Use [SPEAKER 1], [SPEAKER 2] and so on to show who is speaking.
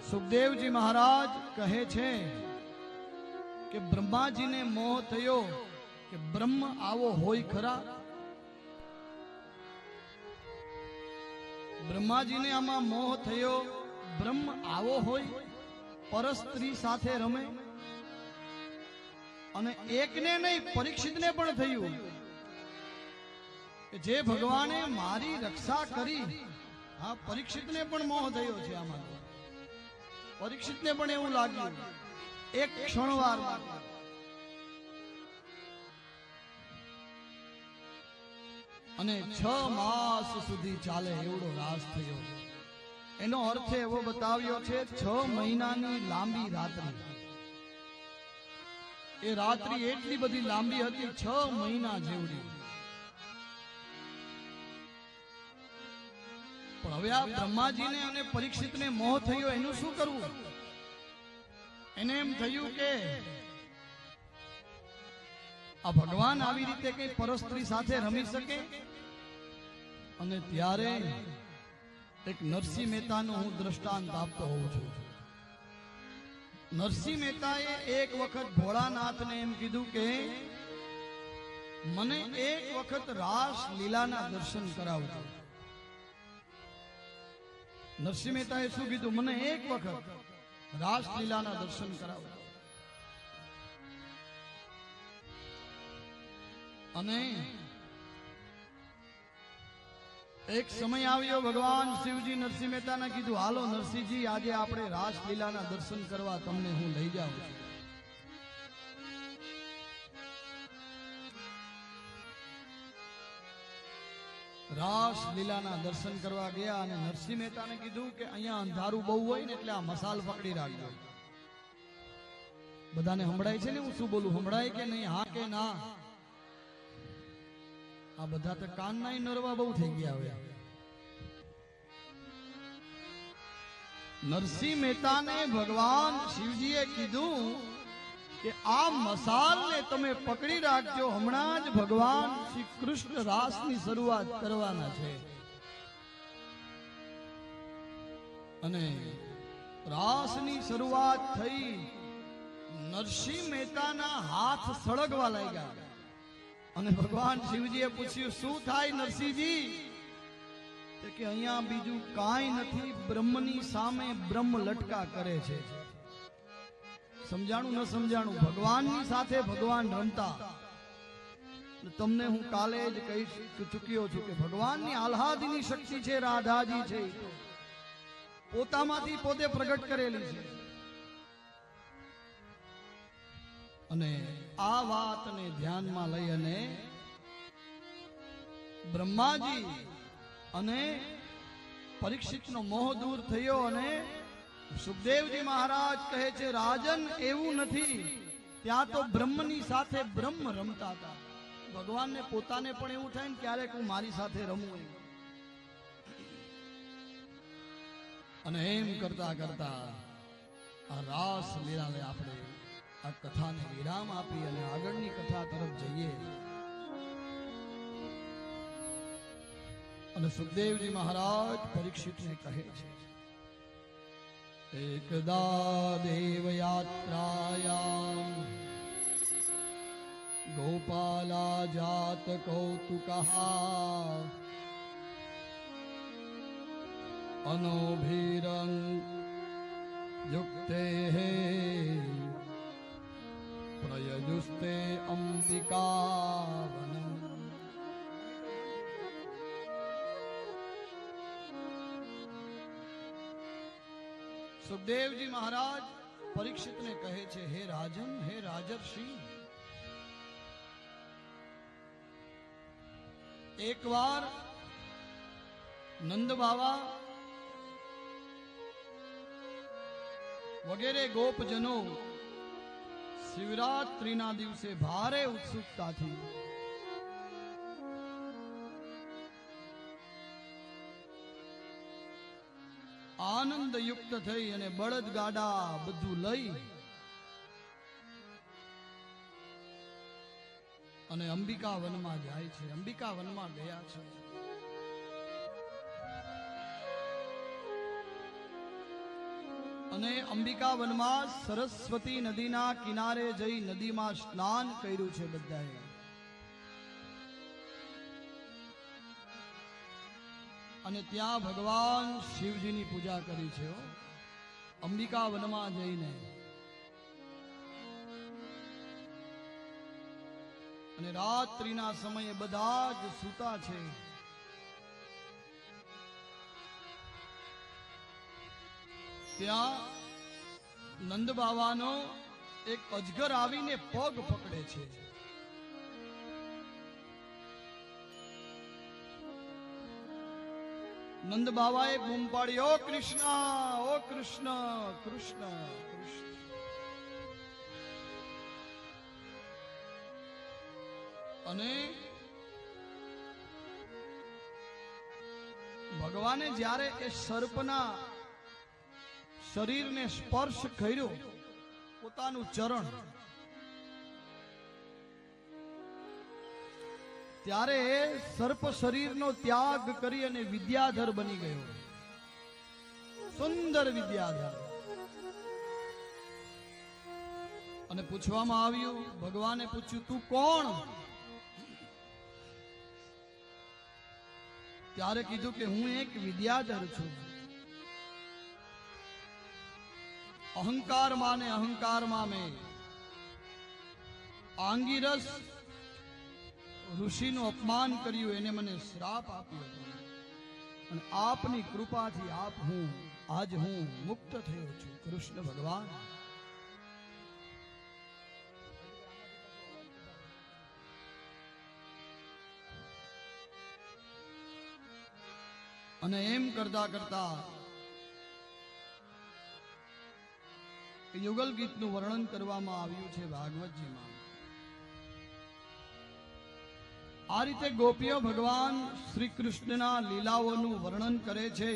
[SPEAKER 1] સુખદેવજી મહારાજ કહે છે કે બ્રહ્માજીને મોહ થયો કે બ્રહ્મ આવો હોય ખરા. બ્રહ્માજીને આમાં મોહ થયો, બ્રહ્મ આવો હોય, પરસ્ત્રી સાથે રમે. અને એકને નહીં, પરીક્ષિતને પણ થયું કે જે ભગવાને મારી રક્ષા કરી. હા, પરીક્ષિતને પણ મોહ થયો છે આમાં. પરીક્ષિતને પણ એવું લાગ્યું એક ક્ષણવાર અને 6 માસ સુધી ચાલે એવડો રાસ થયો. એનો અર્થ એવો બતાવ્યો છે 6 મહિનાની લાંબી રાત્રિ. એ રાત્રિ એટલી બધી લાંબી હતી, 6 મહિના જેવડી. પણ હવે આ બ્રહ્માજીને અને પરીક્ષિતને મોહ થયો, એનું શું કરવું? એને એમ થયું કે આ ભગવાન આવી રીતે કઈ પરસ્ત્રી સાથે રમી શકે. અને ત્યારે એક નરસિંહ મહેતાનું હું દ્રષ્ટાંત આપતો હોઉં છું. નરસિંહ મહેતાએ એક વખત ભોળાનાથને એમ કીધું કે મને એક વખત રાસ લીલાના દર્શન કરાવજો. નરસિંહ મહેતાએ શું કીધું? મને એક વખત રાસ લીલાના દર્શન કરાવજો. અને એક સમય આવ્યો, ભગવાન શિવજી નરસિંહ મહેતાને કીધું હાલો નરસિંહજી, આજે આપણે રાસ લીલાના દર્શન કરવા તમને હું લઈ જાઉં છું. રાસ લીલાના દર્શન કરવા ગયા અને નરસિંહ મહેતાને કીધું કે અહીંયા અંધારું બહુ હોય ને એટલે આ મસાલ પકડી રાખજો. બધાને સંભળાય છે ને હું શું બોલું? સંભળાય કે નહીં? હા કે ના? આ બધા તો કાનના નરવા બહુ થઈ ગયા હવે. નરસિંહ મહેતાને ભગવાન શિવજીએ કીધું કે આ મસાલને તમે પકડી રાખજો, હમણાં જ ભગવાન શ્રી કૃષ્ણ રાસની શરૂઆત કરવાના છે. અને રાસની શરૂઆત થઈ, નરસિંહ મહેતાના હાથ સળગવા લાગ્યા. અને ભગવાન શિવજીએ પૂછ્યું શું થાય નરસિંહજી? કે અહીંયા બીજું કાંઈ નથી, બ્રહ્મની સામે બ્રહ્મ લટકા કરે છે. સમજાણું ન સમજાણું? ભગવાનની સાથે ભગવાન રમતા. તમને હું કાલે જ કહી ચૂક્યો છું કે ભગવાનની આહ્લાદની શક્તિ છે, રાધાજી છે, પોતામાંથી પોતે પ્રગટ કરેલી છે. અને આ વાતને ધ્યાનમાં લઈ અને બ્રહ્માજી અને પરીક્ષિતનો મોહ દૂર થયો. અને સુખદેવજી મહારાજ કહે છે રાજન એવું નથી, ત્યાં તો બ્રહ્મની સાથે બ્રહ્મ રમતા હતા. ભગવાનને પોતાને પણ એવું થાય ને ક્યારેક હું મારી સાથે રમું એમ. અને એમ કરતા કરતા આ રાસ લીલાને આપણે આ કથાને વિરામ આપી અને આગળની કથા તરફ જઈએ. અને સુખદેવજી મહારાજ પરીક્ષિતને કહે છે એકદા દેવયાત્રાયામ ગોપાલા જાત કૌતુકઃ અનોભીરં યુક્તે પ્રયજુસ્તે અંબિકાવનમ. સુખદેવજી મહારાજ પરીક્ષિતને કહે છે હે રાજન, હે રાજર્ષિ, એકવાર નંદ બાવા વગેરે ગોપજનો શિવરાત્રિના દિવસે ભારે ઉત્સુકતાથી આનંદ યુક્ત થઈ અને બળદ ગાડા બધું લઈ અને અંબિકા વનમાં જાય છે. અંબિકા વનમાં ગયા છે. અને અંબિકા વનમાં સરસ્વતી નદીના કિનારે જઈ નદીમાં સ્નાન કર્યું છે બધાએ. અને ત્યાં ભગવાન શિવજીની પૂજા કરી છે. અંબિકા વનમાં જઈને અને રાત્રિના સમયે બધા જ સૂતા છે. ત્યાં નંદ બાવાનો એક અજગર આવીને પગ પકડે છે. નંદ બાવાએ બૂમ પાડી, ઓ કૃષ્ણ, ઓ કૃષ્ણ, કૃષ્ણ, કૃષ્ણ. અને ભગવાને જ્યારે એ સર્પના શરીરને સ્પર્શ કર્યો, પોતાનું ચરણ, ત્યારે સર્પ શરીરનો ત્યાગ કરી અને વિદ્યાધર બની ગયો. સુંદર વિદ્યાધર. અને પૂછવામાં આવ્યું, ભગવાને પૂછ્યું, તું કોણ? ત્યારે કીધું કે હું એક વિદ્યાધર છું. અહંકારમાં ને અહંકારમાં મેં આંગિરસ ઋષિનું અપમાન કર્યું, એને મને શ્રાપ આપ્યો હતો. અને આપની કૃપાથી આજ હું મુક્ત થયો છું. કૃષ્ણ ભગવાન. અને એમ કરતા કરતા યુગલ ગીતનું વર્ણન કરવામાં આવ્યું છે ભાગવતજીમાં. આ રીતે ગોપીઓ ભગવાન શ્રી કૃષ્ણના લીલાઓનું વર્ણન કરે છે.